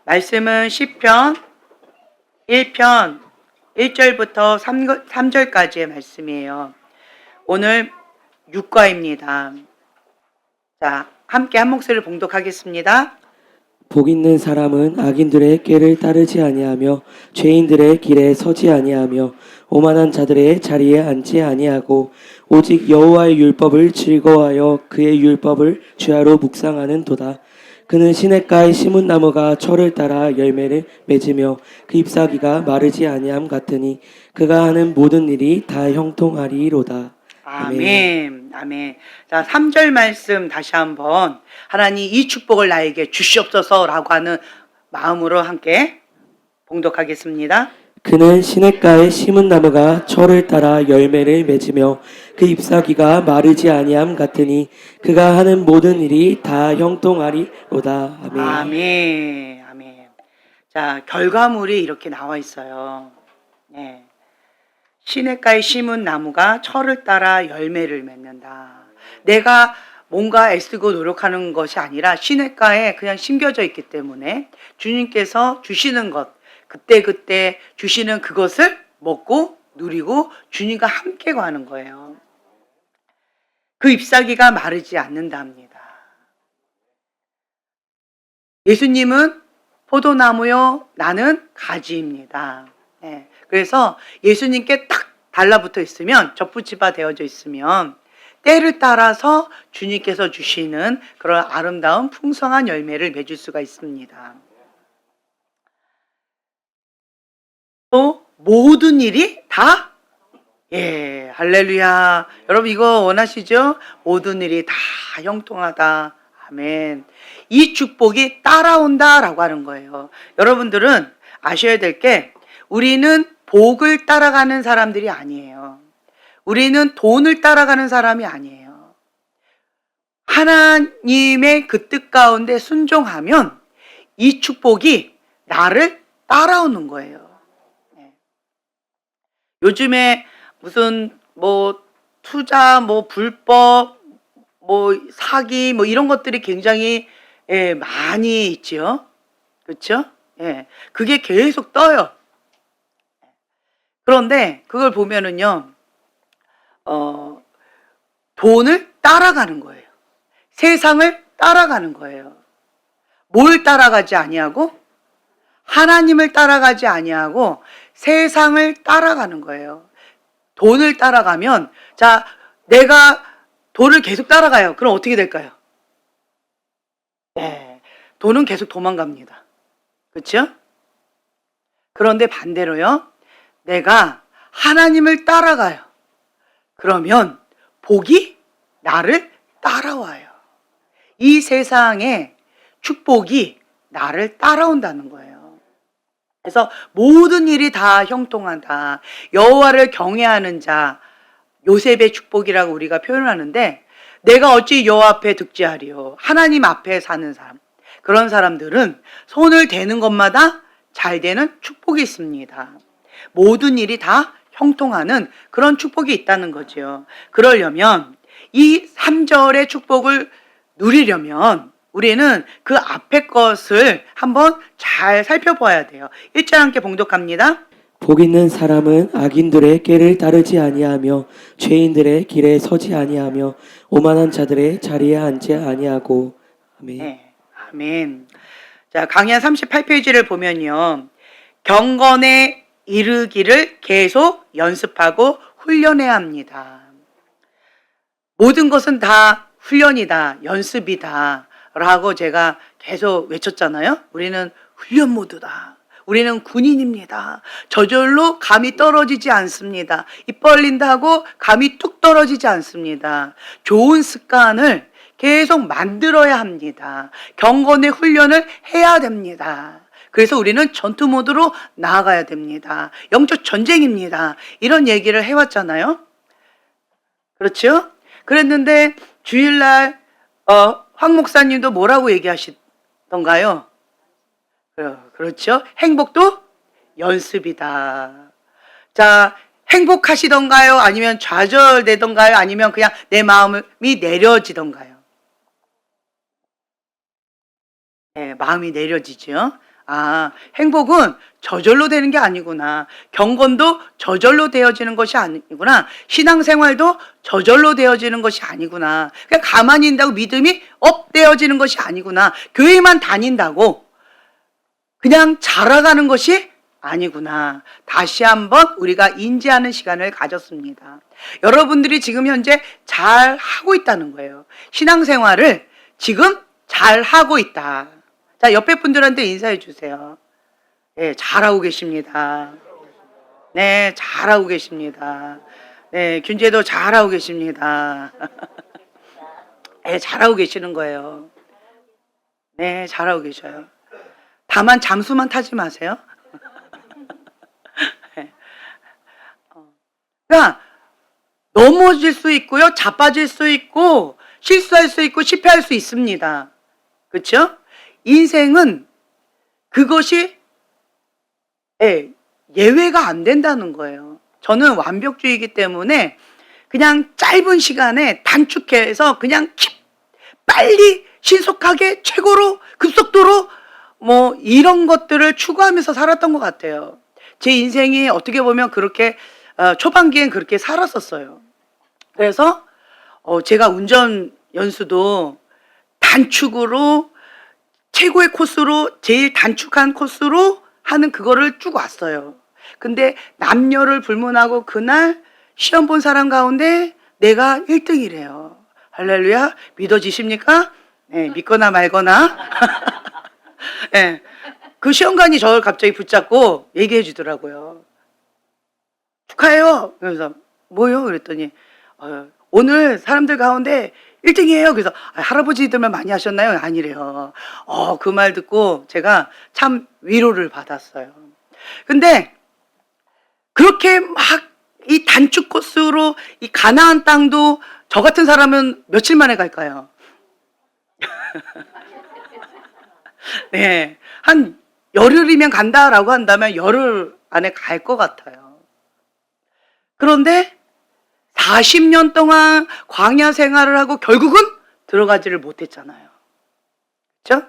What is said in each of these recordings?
말씀은 시편 1편 1절부터 3절까지의 말씀이에요. 오늘 6과입니다. 자, 함께 한 목소리를 봉독하겠습니다. 복 있는 사람은 악인들의 꾀를 따르지 아니하며 죄인들의 길에 서지 아니하며 오만한 자들의 자리에 앉지 아니하고 오직 여호와의 율법을 즐거워하여 그의 율법을 주야로 묵상하는 도다. 그는 시냇가에 심은 나무가 철을 따라 열매를 맺으며 그 잎사귀가 마르지 아니함 같으니 그가 하는 모든 일이 다 형통하리로다. 아멘. 아멘. 자, 3절 말씀 다시 한번 하나님 이 축복을 나에게 주시옵소서라고 하는 마음으로 함께 봉독하겠습니다. 그는 시냇가에 심은 나무가 철을 따라 열매를 맺으며 그 잎사귀가 마르지 아니함 같으니 그가 하는 모든 일이 다 형통하리로다. 아멘. 아멘. 아멘. 자, 결과물이 이렇게 나와 있어요. 네. 시냇가에 심은 나무가 철을 따라 열매를 맺는다. 내가 뭔가 애쓰고 노력하는 것이 아니라 시냇가에 그냥 심겨져 있기 때문에 주님께서 주시는 것, 그때그때 주시는 그것을 먹고 누리고 주님과 함께 가는 거예요. 그 잎사귀가 마르지 않는답니다. 예수님은 포도나무요, 나는 가지입니다. 네. 그래서 예수님께 딱 달라붙어 있으면, 접붙이바 되어져 있으면 때를 따라서 주님께서 주시는 그런 아름다운 풍성한 열매를 맺을 수가 있습니다. 또 모든 일이 다, 예, 할렐루야. 여러분 이거 원하시죠? 모든 일이 다 형통하다. 아멘. 이 축복이 따라온다라고 하는 거예요. 여러분들은 아셔야 될 게, 우리는 복을 따라가는 사람들이 아니에요. 우리는 돈을 따라가는 사람이 아니에요. 하나님의 그 뜻 가운데 순종하면 이 축복이 나를 따라오는 거예요. 요즘에 무슨 투자, 불법, 사기, 이런 것들이 굉장히 많이 있죠. 그렇죠? 예, 그게 계속 떠요. 그런데 그걸 보면은요, 돈을 따라가는 거예요. 세상을 따라가는 거예요. 뭘 따라가지 아니하고? 하나님을 따라가지 아니하고 세상을 따라가는 거예요. 돈을 따라가면, 자, 내가 돈을 계속 따라가요. 그럼 어떻게 될까요? 네, 돈은 계속 도망갑니다. 그렇죠? 그런데 반대로요, 내가 하나님을 따라가요. 그러면 복이 나를 따라와요. 이 세상에 축복이 나를 따라온다는 거예요. 그래서 모든 일이 다 형통하다. 여호와를 경외하는 자, 요셉의 축복이라고 우리가 표현하는데, 내가 어찌 여호와 앞에 득지하리요. 하나님 앞에 사는 사람, 그런 사람들은 손을 대는 것마다 잘 되는 축복이 있습니다. 모든 일이 다 형통하는 그런 축복이 있다는 거죠. 그러려면 이 3절의 축복을 누리려면 우리는 그 앞에 것을 한번 잘 살펴봐야 돼요. 1절 함께 봉독합니다. 복 있는 사람은 악인들의 꾀를 따르지 아니하며 죄인들의 길에 서지 아니하며 오만한 자들의 자리에 앉지 아니하고. 아멘. 네, 아멘. 자, 강야 38페이지를 보면요, 경건에 이르기를 계속 연습하고 훈련해야 합니다. 모든 것은 다 훈련이다, 연습이다 라고 제가 계속 외쳤잖아요. 우리는 훈련 모드다. 우리는 군인입니다. 저절로 감이 떨어지지 않습니다. 입 벌린다고 감이 뚝 떨어지지 않습니다. 좋은 습관을 계속 만들어야 합니다. 경건의 훈련을 해야 됩니다. 그래서 우리는 전투 모드로 나아가야 됩니다. 영적 전쟁입니다. 이런 얘기를 해왔잖아요. 그렇죠? 그랬는데 주일날 황 목사님도 뭐라고 얘기하시던가요? 그렇죠? 행복도 연습이다. 자, 행복하시던가요? 아니면 좌절되던가요? 아니면 그냥 내 마음이 내려지던가요? 네, 마음이 내려지죠. 행복은 저절로 되는 게 아니구나. 경건도 저절로 되어지는 것이 아니구나. 신앙생활도 저절로 되어지는 것이 아니구나. 그냥 가만히 있다고 믿음이 업되어지는 것이 아니구나. 교회만 다닌다고 그냥 자라가는 것이 아니구나. 다시 한번 우리가 인지하는 시간을 가졌습니다. 여러분들이 지금 현재 잘 하고 있다는 거예요. 신앙생활을 지금 잘 하고 있다. 자, 옆에 분들한테 인사해 주세요. 네, 잘하고 계십니다. 네, 잘하고 계십니다. 네, 균재도 잘하고 계십니다. 네, 잘하고 계시는 거예요. 네, 잘하고 계셔요. 다만 잠수만 타지 마세요. 그러니까 넘어질 수 있고요, 자빠질 수 있고, 실수할 수 있고, 실패할 수 있습니다. 그렇죠? 인생은 그것이 예외가 안 된다는 거예요. 저는 완벽주의이기 때문에 그냥 짧은 시간에 단축해서 그냥 빨리 신속하게 최고로 급속도로 뭐 이런 것들을 추구하면서 살았던 것 같아요. 제 인생이 어떻게 보면 그렇게 초반기엔 그렇게 살았었어요. 그래서 제가 운전 연수도 단축으로 최고의 코스로 제일 단축한 코스로 하는 그거를 쭉 왔어요. 근데 남녀를 불문하고 그날 시험 본 사람 가운데 내가 1등이래요. 할렐루야. 믿어지십니까? 네, 믿거나 말거나. 네, 그 시험관이 저를 갑자기 붙잡고 얘기해 주더라고요. 축하해요. 그래서 뭐요? 그랬더니 오늘 사람들 가운데 1등이에요. 그래서 할아버지들만 많이 하셨나요? 아니래요. 그 말 듣고 제가 참 위로를 받았어요. 근데 그렇게 막 이 단축 코스로 이 가나안 땅도 저 같은 사람은 며칠 만에 갈까요? 네, 한 열흘이면 간다라고 한다면 열흘 안에 갈 것 같아요. 그런데 40년 동안 광야 생활을 하고 결국은 들어가지를 못했잖아요. 그렇죠?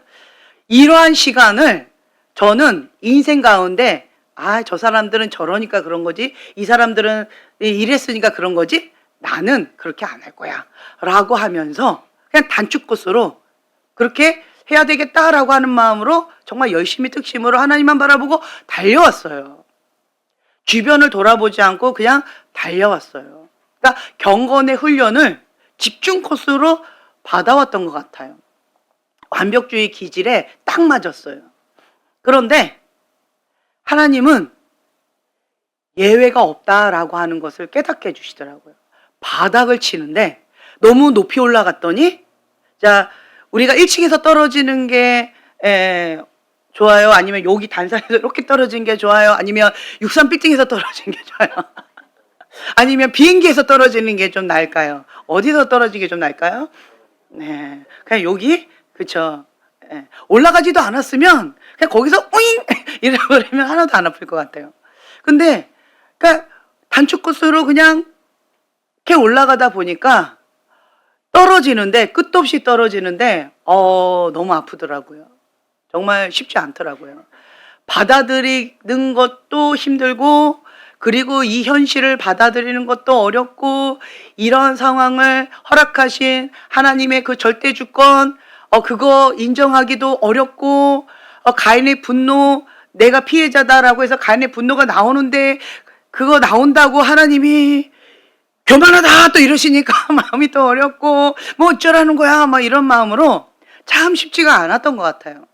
이러한 시간을 저는 인생 가운데 저 사람들은 저러니까 그런 거지, 이 사람들은 이랬으니까 그런 거지, 나는 그렇게 안 할 거야 라고 하면서 그냥 단축 코스로 그렇게 해야 되겠다라고 하는 마음으로 정말 열심히 특심으로 하나님만 바라보고 달려왔어요. 주변을 돌아보지 않고 그냥 달려왔어요. 그러니까 경건의 훈련을 집중 코스로 받아왔던 것 같아요. 완벽주의 기질에 딱 맞았어요. 그런데 하나님은 예외가 없다라고 하는 것을 깨닫게 해주시더라고요. 바닥을 치는데 너무 높이 올라갔더니, 자, 우리가 1층에서 떨어지는 게 좋아요? 아니면 여기 단상에서 이렇게 떨어지는 게 좋아요? 아니면 63빌딩에서 떨어지는 게 좋아요? 아니면 비행기에서 떨어지는 게 좀 나을까요? 어디서 떨어지는 게 좀 나을까요? 네, 그냥 여기, 그쵸? 네. 올라가지도 않았으면 그냥 거기서 오잉 이래버리면 하나도 안 아플 것 같아요. 근데 그러니까 단축 코스로 그냥 이렇게 올라가다 보니까 떨어지는데, 끝도 없이 떨어지는데 너무 아프더라고요. 정말 쉽지 않더라고요. 받아들이는 것도 힘들고, 그리고 이 현실을 받아들이는 것도 어렵고, 이런 상황을 허락하신 하나님의 그 절대 주권, 그거 인정하기도 어렵고, 가인의 분노, 내가 피해자다라고 해서 가인의 분노가 나오는데, 그거 나온다고 하나님이 교만하다 또 이러시니까 마음이 또 어렵고, 뭐 어쩌라는 거야, 막 이런 마음으로 참 쉽지가 않았던 것 같아요.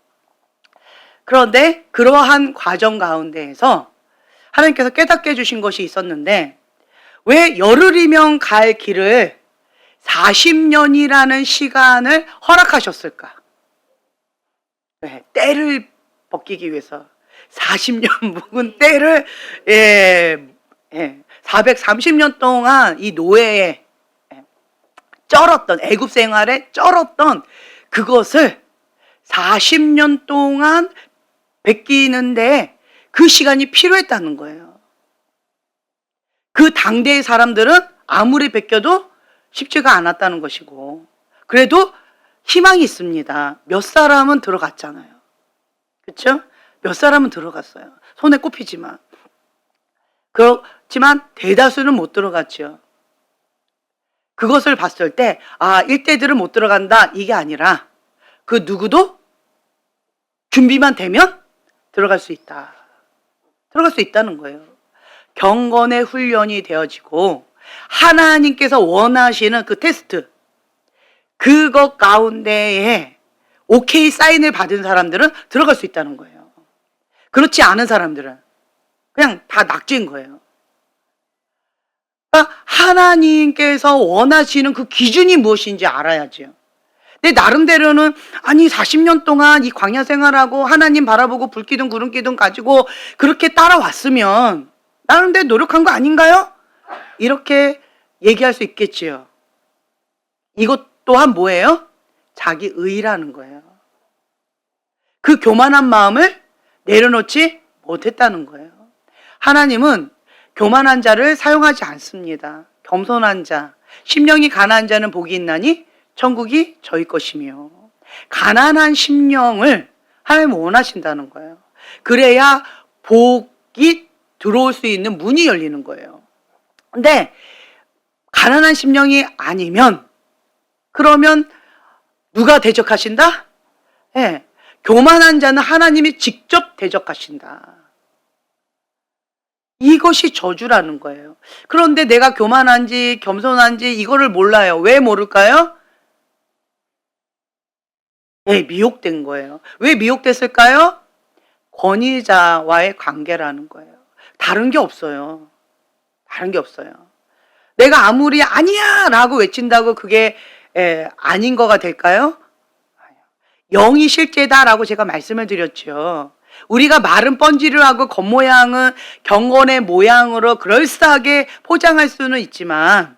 그런데 그러한 과정 가운데에서 하나님께서 깨닫게 해주신 것이 있었는데, 왜 열흘이면 갈 길을 40년이라는 시간을 허락하셨을까? 네, 때를 벗기기 위해서 40년 묵은 때를 430년 동안 이 노예에 쩔었던, 애굽 생활에 쩔었던 그것을 40년 동안 베끼는데 그 시간이 필요했다는 거예요. 그 당대의 사람들은 아무리 베껴도 쉽지가 않았다는 것이고, 그래도 희망이 있습니다. 몇 사람은 들어갔잖아요. 그렇죠? 몇 사람은 들어갔어요. 손에 꼽히지만. 그렇지만 대다수는 못 들어갔죠. 그것을 봤을 때, 아, 일대들은 못 들어간다. 이게 아니라 그 누구도 준비만 되면 들어갈 수 있다. 들어갈 수 있다는 거예요. 경건의 훈련이 되어지고 하나님께서 원하시는 그 테스트, 그것 가운데에 오케이 사인을 받은 사람들은 들어갈 수 있다는 거예요. 그렇지 않은 사람들은 그냥 다 낙제인 거예요. 그러니까 하나님께서 원하시는 그 기준이 무엇인지 알아야죠. 내 나름대로는 아니 40년 동안 이 광야 생활하고 하나님 바라보고 불기둥 구름기둥 가지고 그렇게 따라왔으면 나름대로 노력한 거 아닌가요? 이렇게 얘기할 수 있겠지요. 이것 또한 뭐예요? 자기 의라는 거예요. 그 교만한 마음을 내려놓지 못했다는 거예요. 하나님은 교만한 자를 사용하지 않습니다. 겸손한 자, 심령이 가난한 자는 복이 있나니 천국이 저희 것이며, 가난한 심령을 하나님은 원하신다는 거예요. 그래야 복이 들어올 수 있는 문이 열리는 거예요. 근데 가난한 심령이 아니면 그러면 누가 대적하신다? 네, 교만한 자는 하나님이 직접 대적하신다. 이것이 저주라는 거예요. 그런데 내가 교만한지 겸손한지 이거를 몰라요. 왜 모를까요? 네, 미혹된 거예요. 왜 미혹됐을까요? 권위자와의 관계라는 거예요. 다른 게 없어요. 다른 게 없어요. 내가 아무리 아니야 라고 외친다고 그게 아닌 거가 될까요? 영이 실제다라고 제가 말씀을 드렸죠. 우리가 말은 번지를 하고 겉모양은 경건의 모양으로 그럴싸하게 포장할 수는 있지만,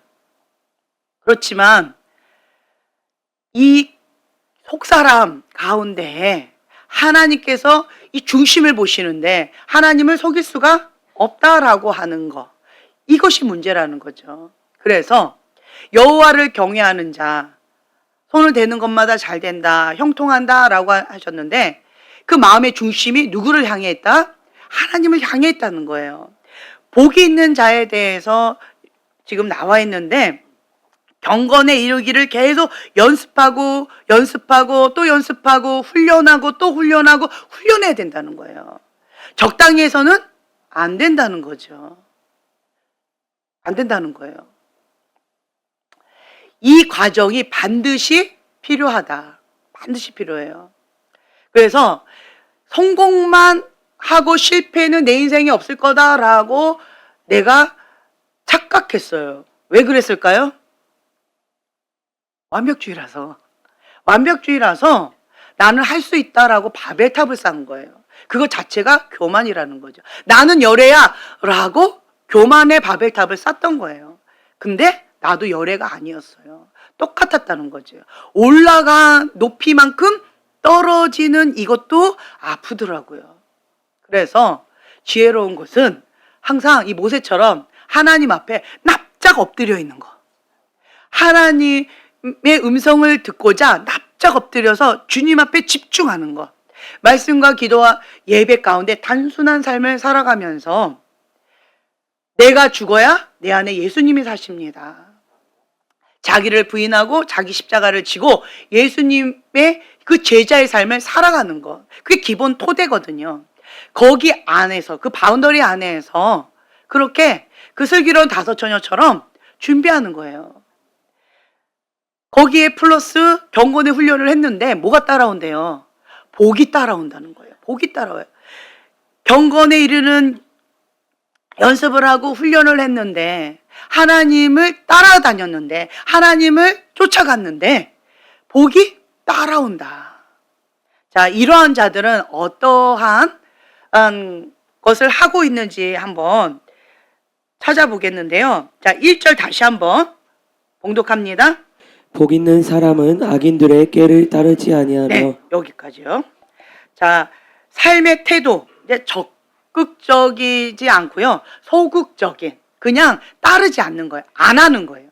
그렇지만 이 속사람 가운데 하나님께서 이 중심을 보시는데 하나님을 속일 수가 없다라고 하는 거, 이것이 문제라는 거죠. 그래서 여호와를 경외하는 자, 손을 대는 것마다 잘 된다, 형통한다 라고 하셨는데 그 마음의 중심이 누구를 향해 있다? 하나님을 향해 있다는 거예요. 복이 있는 자에 대해서 지금 나와 있는데 경건에 이르기를 계속 연습하고 또 연습하고 훈련하고 또 훈련하고 훈련해야 된다는 거예요. 적당히 해서는 안 된다는 거죠. 안 된다는 거예요. 이 과정이 반드시 필요하다. 반드시 필요해요. 그래서 성공만 하고 실패는 내 인생에 없을 거다라고 내가 착각했어요. 왜 그랬을까요? 완벽주의라서 나는 할 수 있다라고 바벨탑을 쌓은 거예요. 그거 자체가 교만이라는 거죠. 나는 열애야 라고 교만의 바벨탑을 쌓던 거예요. 근데 나도 열애가 아니었어요. 똑같았다는 거죠. 올라간 높이만큼 떨어지는 이것도 아프더라고요. 그래서 지혜로운 것은 항상 이 모세처럼 하나님 앞에 납작 엎드려 있는 거. 하나님의 음성을 듣고자 납작 엎드려서 주님 앞에 집중하는 것. 말씀과 기도와 예배 가운데 단순한 삶을 살아가면서 내가 죽어야 내 안에 예수님이 사십니다. 자기를 부인하고 자기 십자가를 지고 예수님의 그 제자의 삶을 살아가는 것. 그게 기본 토대거든요. 거기 안에서, 그 바운더리 안에서 그렇게 그 슬기로운 다섯 처녀처럼 준비하는 거예요. 거기에 플러스 경건의 훈련을 했는데 뭐가 따라온대요? 복이 따라온다는 거예요. 복이 따라와요. 경건에 이르는 연습을 하고 훈련을 했는데 하나님을 따라다녔는데 하나님을 쫓아갔는데 복이 따라온다. 자, 이러한 자들은 어떠한 것을 하고 있는지 한번 찾아보겠는데요. 자, 1절 다시 한번 봉독합니다. 복 있는 사람은 악인들의 꾀를 따르지 아니하며. 네, 여기까지요. 자, 삶의 태도, 이제 적극적이지 않고요. 소극적인, 그냥 따르지 않는 거예요. 안 하는 거예요.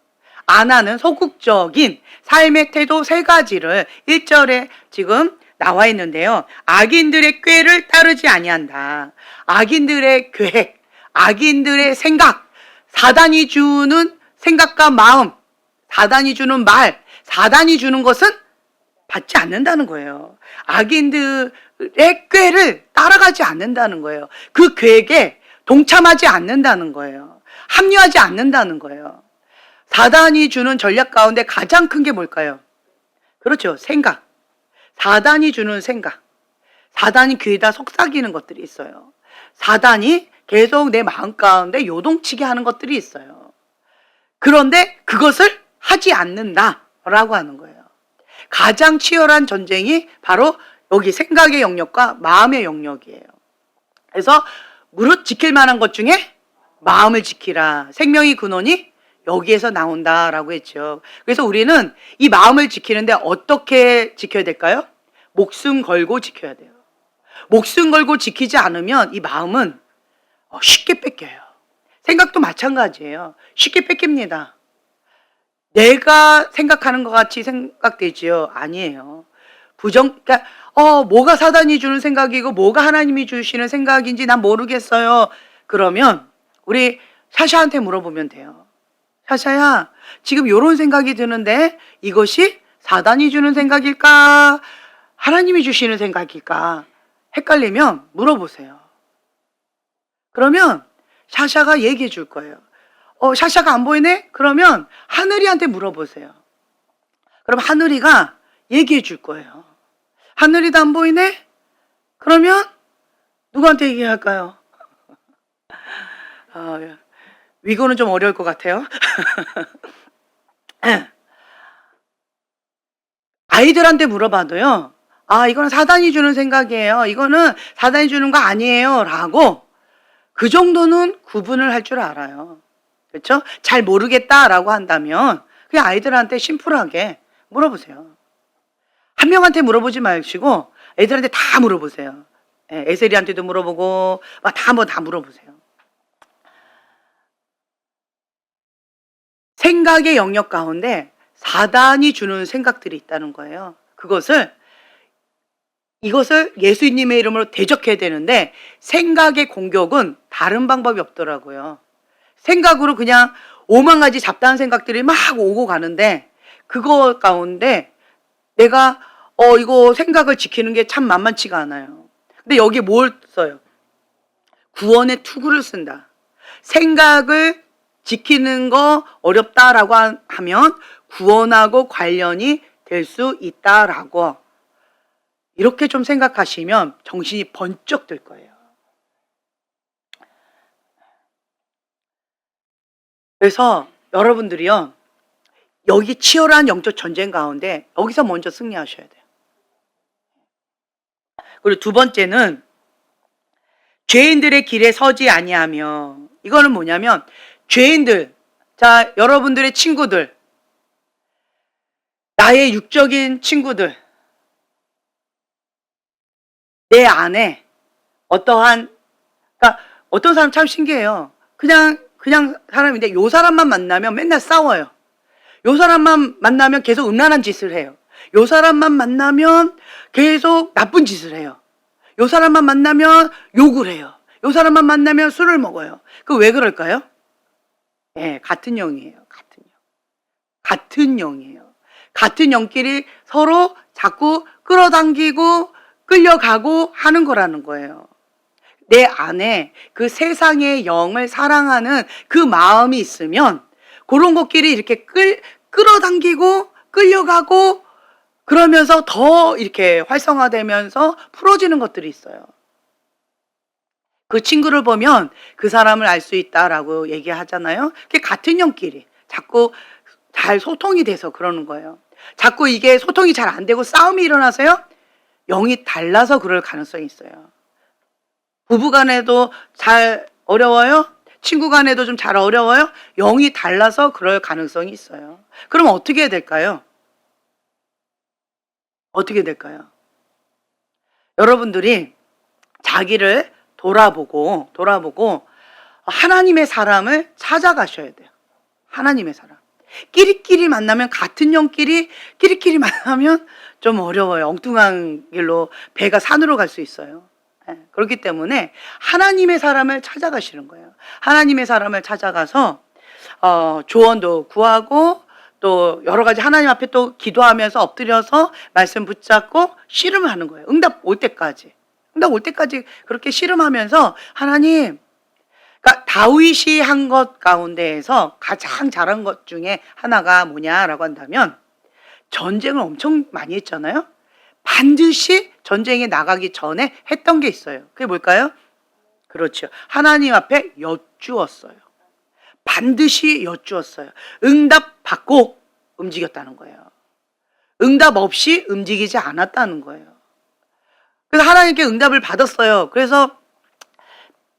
안 하는 소극적인 삶의 태도 세 가지를 1절에 지금 나와 있는데요. 악인들의 꾀를 따르지 아니한다. 악인들의 계획, 악인들의 생각, 사단이 주는 생각과 마음, 사단이 주는 말, 사단이 주는 것은 받지 않는다는 거예요. 악인들의 꾀를 따라가지 않는다는 거예요. 그 계획에 동참하지 않는다는 거예요. 합류하지 않는다는 거예요. 사단이 주는 전략 가운데 가장 큰 게 뭘까요? 그렇죠. 생각. 사단이 주는 생각. 사단이 귀에다 속삭이는 것들이 있어요. 사단이 계속 내 마음 가운데 요동치게 하는 것들이 있어요. 그런데 그것을 하지 않는다라고 하는 거예요. 가장 치열한 전쟁이 바로 여기 생각의 영역과 마음의 영역이에요. 그래서 무릇 지킬 만한 것 중에 마음을 지키라. 생명의 근원이 여기에서 나온다라고 했죠. 그래서 우리는 이 마음을 지키는데 어떻게 지켜야 될까요? 목숨 걸고 지켜야 돼요. 목숨 걸고 지키지 않으면 이 마음은 쉽게 뺏겨요. 생각도 마찬가지예요. 쉽게 뺏깁니다. 내가 생각하는 것 같이 생각되지요? 아니에요. 그러니까 뭐가 사단이 주는 생각이고 뭐가 하나님이 주시는 생각인지 난 모르겠어요. 그러면 우리 샤샤한테 물어보면 돼요. 샤샤야, 지금 이런 생각이 드는데 이것이 사단이 주는 생각일까? 하나님이 주시는 생각일까? 헷갈리면 물어보세요. 그러면 샤샤가 얘기해 줄 거예요. 샤샤가 안 보이네? 그러면 하늘이한테 물어보세요. 그럼 하늘이가 얘기해 줄 거예요. 하늘이도 안 보이네? 그러면 누구한테 얘기할까요? 이거는 좀 어려울 것 같아요. 아이들한테 물어봐도요. 이거는 사단이 주는 생각이에요. 이거는 사단이 주는 거 아니에요. 라고 그 정도는 구분을 할 줄 알아요. 그렇죠? 잘 모르겠다라고 한다면 그냥 아이들한테 심플하게 물어보세요. 한 명한테 물어보지 마시고 애들한테 다 물어보세요. 에셀이한테도 물어보고 다 물어보세요. 생각의 영역 가운데 사단이 주는 생각들이 있다는 거예요. 이것을 예수님의 이름으로 대적해야 되는데 생각의 공격은 다른 방법이 없더라고요. 생각으로 그냥 오만 가지 잡다한 생각들이 막 오고 가는데 그거 가운데 내가 이거 생각을 지키는 게 참 만만치가 않아요. 근데 여기에 뭘 써요? 구원의 투구를 쓴다. 생각을 지키는 거 어렵다라고 하면 구원하고 관련이 될 수 있다라고 이렇게 좀 생각하시면 정신이 번쩍 들 거예요. 그래서 여러분들이요, 여기 치열한 영적 전쟁 가운데 여기서 먼저 승리하셔야 돼요. 그리고 두 번째는 죄인들의 길에 서지 아니하며, 이거는 뭐냐면 죄인들, 자, 여러분들의 친구들, 나의 육적인 친구들, 내 안에 그러니까 어떤 사람 참 신기해요. 그냥 사람인데 요 사람만 만나면 맨날 싸워요. 요 사람만 만나면 계속 음란한 짓을 해요. 요 사람만 만나면 계속 나쁜 짓을 해요. 요 사람만 만나면 욕을 해요. 요 사람만 만나면 술을 먹어요. 왜 그럴까요? 같은 영이에요. 같은 영이에요. 같은 영끼리 서로 자꾸 끌어당기고 끌려가고 하는 거라는 거예요. 내 안에 그 세상의 영을 사랑하는 그 마음이 있으면 그런 것끼리 이렇게 끌어당기고 끌려가고 그러면서 더 이렇게 활성화되면서 풀어지는 것들이 있어요. 그 친구를 보면 그 사람을 알 수 있다라고 얘기하잖아요. 그게 같은 영끼리 자꾸 잘 소통이 돼서 그러는 거예요. 자꾸 이게 소통이 잘 안 되고 싸움이 일어나서요. 영이 달라서 그럴 가능성이 있어요. 부부 간에도 잘 어려워요. 친구 간에도 좀 잘 어려워요. 영이 달라서 그럴 가능성이 있어요. 그럼 어떻게 해야 될까요? 어떻게 될까요? 여러분들이 자기를 돌아보고 하나님의 사람을 찾아가셔야 돼요. 하나님의 사람. 끼리끼리 만나면 같은 영끼리 끼리끼리 만나면 좀 어려워요. 엉뚱한 길로 배가 산으로 갈 수 있어요. 예, 그렇기 때문에 하나님의 사람을 찾아가시는 거예요. 하나님의 사람을 찾아가서 조언도 구하고 또 여러 가지 하나님 앞에 또 기도하면서 엎드려서 말씀 붙잡고 씨름을 하는 거예요. 응답 올 때까지. 응답 올 때까지 그렇게 씨름하면서 하나님, 그러니까 다윗이 한 것 가운데에서 가장 잘한 것 중에 하나가 뭐냐라고 한다면 전쟁을 엄청 많이 했잖아요. 반드시 전쟁에 나가기 전에 했던 게 있어요. 그게 뭘까요? 그렇죠. 하나님 앞에 여쭈었어요. 반드시 여쭈었어요. 응답 받고 움직였다는 거예요. 응답 없이 움직이지 않았다는 거예요. 그래서 하나님께 응답을 받았어요. 그래서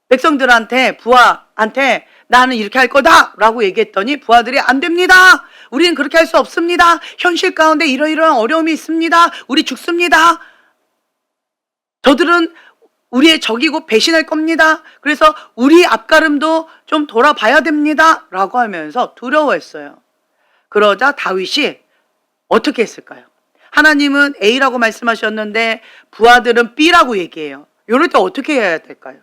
백성들한테, 부하한테 나는 이렇게 할 거다 라고 얘기했더니 부하들이 안 됩니다. 우리는 그렇게 할 수 없습니다. 현실 가운데 이러이러한 어려움이 있습니다. 우리 죽습니다. 저들은 우리의 적이고 배신할 겁니다. 그래서 우리 앞가름도 좀 돌아봐야 됩니다. 라고 하면서 두려워했어요. 그러자 다윗이 어떻게 했을까요? 하나님은 A라고 말씀하셨는데 부하들은 B라고 얘기해요. 이럴 때 어떻게 해야 될까요?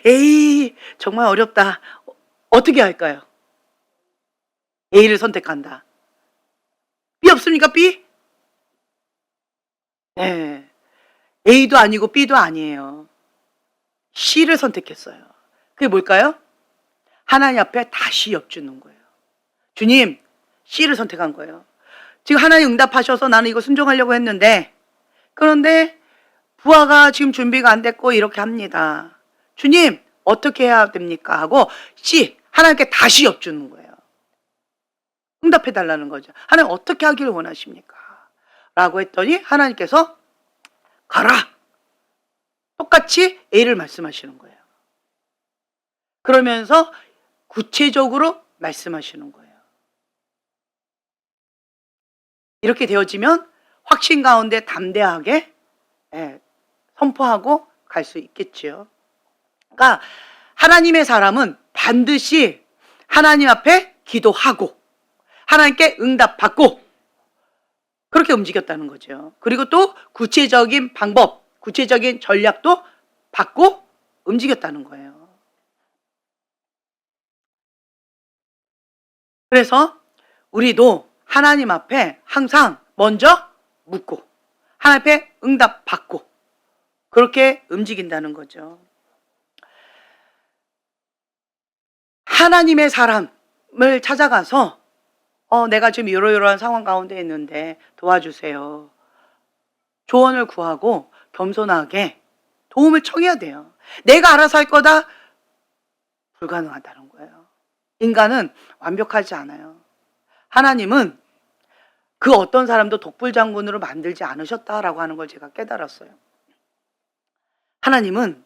A, 정말 어렵다. 어떻게 할까요? A를 선택한다. B 없습니까? B? 네. A도 아니고 B도 아니에요. C를 선택했어요. 그게 뭘까요? 하나님 앞에 다시 엽주는 거예요. 주님, C를 선택한 거예요. 지금 하나님 응답하셔서 나는 이거 순종하려고 했는데, 그런데 부하가 지금 준비가 안 됐고 이렇게 합니다. 주님, 어떻게 해야 됩니까? 하고 C, 하나님께 다시 엽주는 거예요. 응답해 달라는 거죠. 하나님 어떻게 하기를 원하십니까? 라고 했더니 하나님께서 가라. 똑같이 A를 말씀하시는 거예요. 그러면서 구체적으로 말씀하시는 거예요. 이렇게 되어지면 확신 가운데 담대하게 선포하고 갈 수 있겠지요. 그러니까 하나님의 사람은 반드시 하나님 앞에 기도하고 하나님께 응답받고 그렇게 움직였다는 거죠. 그리고 또 구체적인 방법, 구체적인 전략도 받고 움직였다는 거예요. 그래서 우리도 하나님 앞에 항상 먼저 묻고 하나님 앞에 응답받고 그렇게 움직인다는 거죠. 하나님의 사람을 찾아가서 내가 지금 이러이러한 상황 가운데 있는데 도와주세요. 조언을 구하고 겸손하게 도움을 청해야 돼요. 내가 알아서 할 거다? 불가능하다는 거예요. 인간은 완벽하지 않아요. 하나님은 그 어떤 사람도 독불장군으로 만들지 않으셨다라고 하는 걸 제가 깨달았어요. 하나님은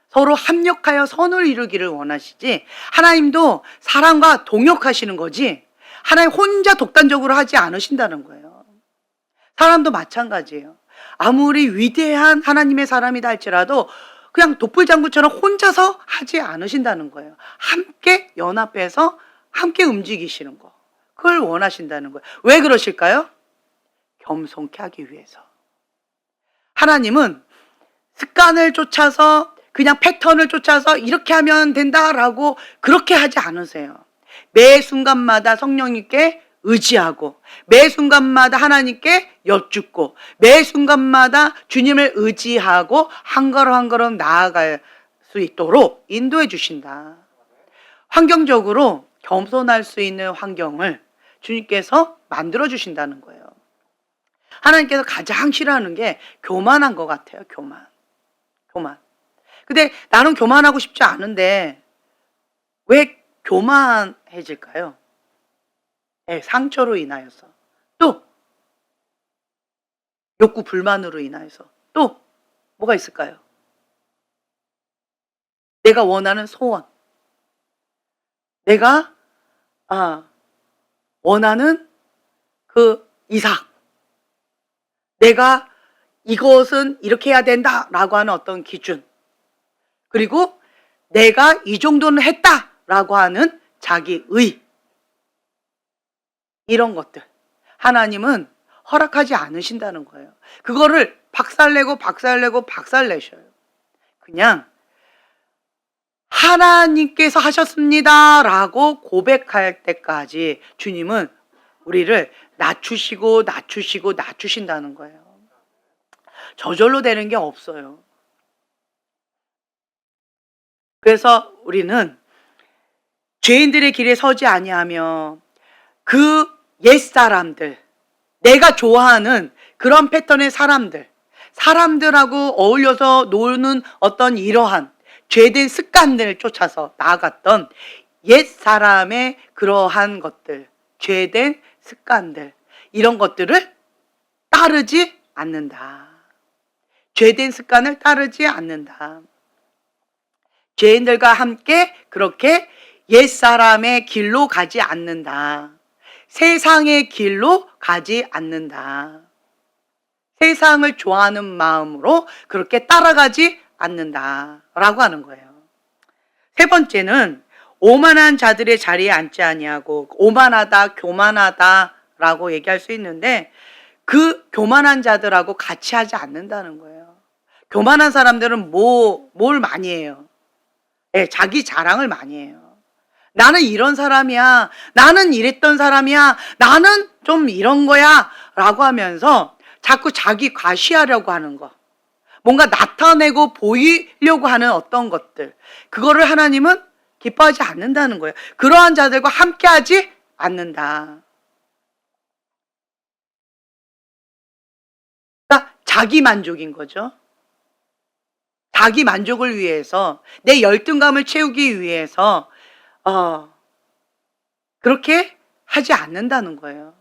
서로 합력하여 선을 이루기를 원하시지 하나님도 사람과 동역하시는 거지 하나님 혼자 독단적으로 하지 않으신다는 거예요. 사람도 마찬가지예요. 아무리 위대한 하나님의 사람이다 할지라도 그냥 독불장군처럼 혼자서 하지 않으신다는 거예요. 함께 연합해서 함께 움직이시는 거. 그걸 원하신다는 거예요. 왜 그러실까요? 겸손케 하기 위해서. 하나님은 습관을 쫓아서 그냥 패턴을 쫓아서 이렇게 하면 된다라고 그렇게 하지 않으세요. 매 순간마다 성령님께 의지하고 매 순간마다 하나님께 여쭙고 매 순간마다 주님을 의지하고 한 걸음 한 걸음 나아갈 수 있도록 인도해 주신다. 환경적으로 겸손할 수 있는 환경을 주님께서 만들어 주신다는 거예요. 하나님께서 가장 싫어하는 게 교만한 것 같아요. 교만. 근데 나는 교만하고 싶지 않은데 왜 교만해질까요? 상처로 인하여서 또 욕구 불만으로 인하여서 또 뭐가 있을까요? 내가 원하는 소원, 내가 원하는 그 이삭, 내가 이것은 이렇게 해야 된다라고 하는 어떤 기준, 그리고 내가 이 정도는 했다라고 하는 자기의, 이런 것들 하나님은 허락하지 않으신다는 거예요. 그거를 박살내셔요. 그냥 하나님께서 하셨습니다 라고 고백할 때까지 주님은 우리를 낮추신다는 거예요. 저절로 되는 게 없어요. 그래서 우리는 죄인들의 길에 서지 아니하며 그 옛사람들, 내가 좋아하는 그런 패턴의 사람들하고 어울려서 노는 어떤 이러한 죄된 습관들을 쫓아서 나아갔던 옛사람의 그러한 것들, 죄된 습관들, 이런 것들을 따르지 않는다. 죄된 습관을 따르지 않는다. 죄인들과 함께 그렇게 옛사람의 길로 가지 않는다. 세상의 길로 가지 않는다. 세상을 좋아하는 마음으로 그렇게 따라가지 않는다라고 하는 거예요. 세 번째는 오만한 자들의 자리에 앉지 아니하고, 오만하다, 교만하다라고 얘기할 수 있는데 그 교만한 자들하고 같이 하지 않는다는 거예요. 교만한 사람들은 뭘 많이 해요? 네, 자기 자랑을 많이 해요. 나는 이런 사람이야. 나는 이랬던 사람이야. 나는 좀 이런 거야. 라고 하면서 자꾸 자기 과시하려고 하는 거. 뭔가 나타내고 보이려고 하는 어떤 것들. 그거를 하나님은 기뻐하지 않는다는 거예요. 그러한 자들과 함께하지 않는다. 그러니까 자기 만족인 거죠. 자기 만족을 위해서, 내 열등감을 채우기 위해서 그렇게 하지 않는다는 거예요.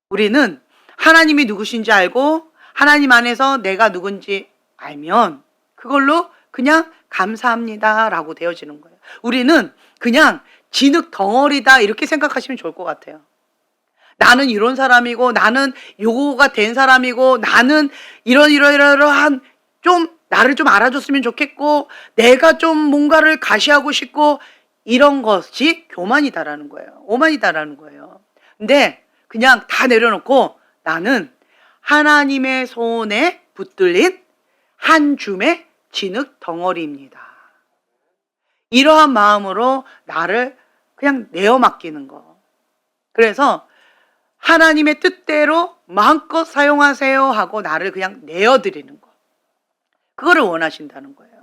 우리는 하나님이 누구신지 알고 하나님 안에서 내가 누군지 알면 그걸로 그냥 감사합니다 라고 되어지는 거예요. 우리는 그냥 진흙 덩어리다 이렇게 생각하시면 좋을 것 같아요. 나는 이런 사람이고, 나는 요거가 된 사람이고, 나는 이러한 좀 나를 좀 알아줬으면 좋겠고, 내가 좀 뭔가를 과시하고 싶고, 이런 것이 교만이다라는 거예요. 오만이다라는 거예요. 근데 그냥 다 내려놓고 나는 하나님의 손에 붙들린 한 줌의 진흙 덩어리입니다. 이러한 마음으로 나를 그냥 내어 맡기는 거. 그래서 하나님의 뜻대로 마음껏 사용하세요 하고 나를 그냥 내어드리는 거. 그거를 원하신다는 거예요.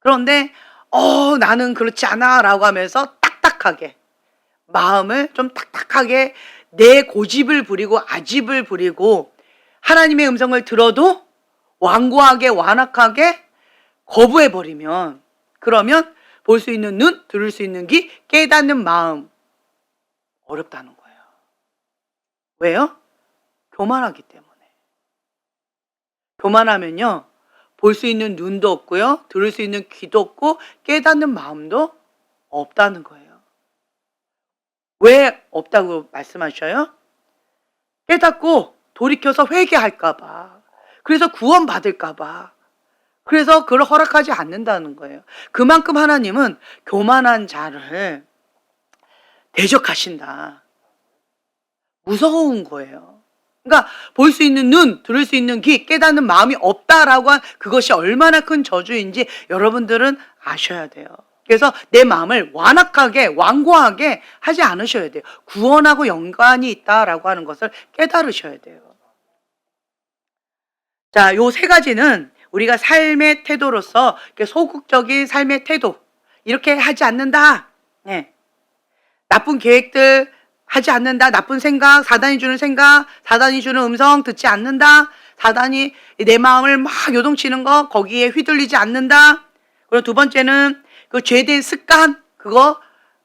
그런데 나는 그렇지 않아 라고 하면서 딱딱하게, 마음을 좀 딱딱하게 내 고집을 부리고 아집을 부리고 하나님의 음성을 들어도 완고하게 완악하게 거부해버리면, 그러면 볼 수 있는 눈, 들을 수 있는 귀, 깨닫는 마음 어렵다는 거예요. 왜요? 교만하기 때문에. 교만하면요, 볼 수 있는 눈도 없고요, 들을 수 있는 귀도 없고 깨닫는 마음도 없다는 거예요. 왜 없다고 말씀하셔요? 깨닫고 돌이켜서 회개할까 봐, 그래서 구원받을까 봐, 그래서 그걸 허락하지 않는다는 거예요. 그만큼 하나님은 교만한 자를 대적하신다. 무서운 거예요. 그러니까 볼 수 있는 눈, 들을 수 있는 귀, 깨닫는 마음이 없다라고 한 그것이 얼마나 큰 저주인지 여러분들은 아셔야 돼요. 그래서 내 마음을 완악하게, 완고하게 하지 않으셔야 돼요. 구원하고 연관이 있다라고 하는 것을 깨달으셔야 돼요. 자, 요 세 가지는 우리가 삶의 태도로서, 소극적인 삶의 태도, 이렇게 하지 않는다. 네. 나쁜 계획들 하지 않는다. 나쁜 생각, 사단이 주는 음성 듣지 않는다. 사단이 내 마음을 막 요동치는 거, 거기에 휘둘리지 않는다. 그리고 두 번째는 그 죄된 습관, 그거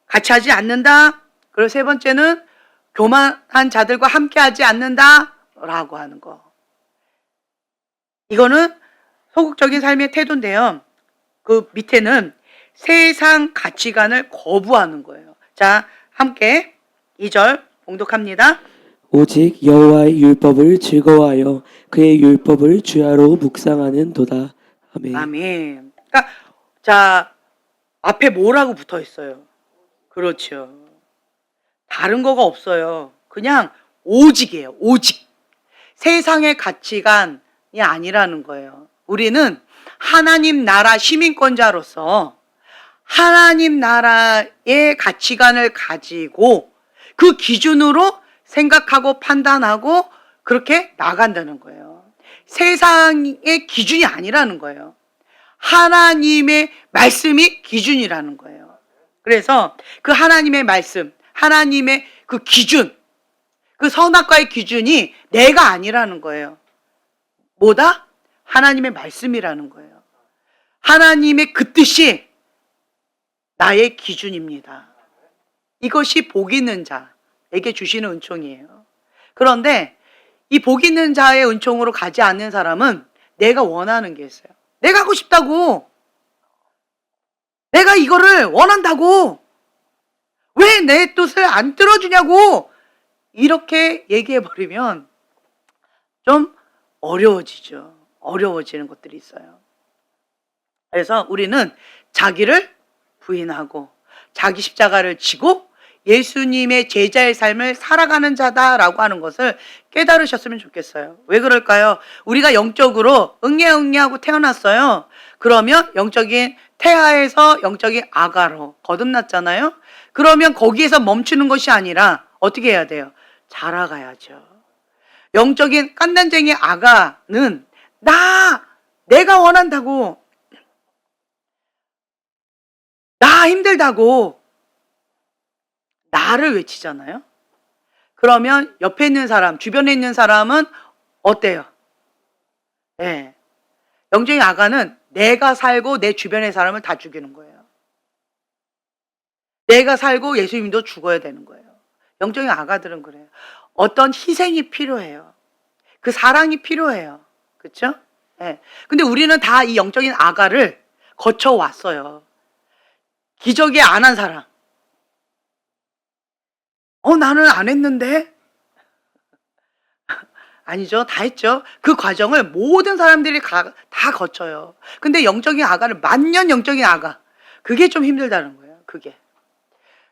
같이 하지 않는다. 그리고 세 번째는 교만한 자들과 함께 하지 않는다 라고 하는 거. 이거는 소극적인 삶의 태도인데요. 그 밑에는 세상 가치관을 거부하는 거예요. 자, 함께 2절 봉독합니다. 오직 여호와의 율법을 즐거워하여 그의 율법을 주야로 묵상하는도다. 아멘. 아멘. 그러니까 자, 앞에 뭐라고 붙어 있어요? 그렇죠. 다른 거가 없어요. 그냥 오직이에요. 오직. 세상의 가치관이 아니라는 거예요. 우리는 하나님 나라 시민권자로서 하나님 나라의 가치관을 가지고 그 기준으로 생각하고 판단하고 그렇게 나간다는 거예요. 세상의 기준이 아니라는 거예요. 하나님의 말씀이 기준이라는 거예요. 그래서 그 하나님의 말씀, 하나님의 그 기준, 그 선악과의 기준이 내가 아니라는 거예요. 뭐다? 하나님의 말씀이라는 거예요. 하나님의 그 뜻이 나의 기준입니다. 이것이 복 있는 자에게 주시는 은총이에요. 그런데 이 복 있는 자의 은총으로 가지 않는 사람은 내가 원하는 게 있어요. 내가 하고 싶다고. 내가 이거를 원한다고. 왜 내 뜻을 안 들어주냐고. 이렇게 얘기해버리면 좀 어려워지죠. 어려워지는 것들이 있어요. 그래서 우리는 자기를 부인하고 자기 십자가를 지고 예수님의 제자의 삶을 살아가는 자다라고 하는 것을 깨달으셨으면 좋겠어요. 왜 그럴까요? 우리가 영적으로 응애응애하고 태어났어요. 그러면 영적인 태아에서 영적인 아가로 거듭났잖아요. 그러면 거기에서 멈추는 것이 아니라 어떻게 해야 돼요? 자라가야죠. 영적인 깐난쟁이 아가는 내가 원한다고, 나 힘들다고 나를 외치잖아요. 그러면 옆에 있는 사람, 주변에 있는 사람은 어때요? 네. 영적인 아가는 내가 살고 내 주변의 사람을 다 죽이는 거예요. 내가 살고 예수님도 죽어야 되는 거예요. 영적인 아가들은 그래요. 어떤 희생이 필요해요. 그 사랑이 필요해요. 그렇죠? 네. 근데 우리는 다 이 영적인 아가를 거쳐왔어요. 기저귀 안 한 사람. 나는 안 했는데? 아니죠. 다 했죠. 그 과정을 모든 사람들이 다 거쳐요. 근데 영적인 아가는 만년 영적인 아가. 그게 좀 힘들다는 거예요. 그게.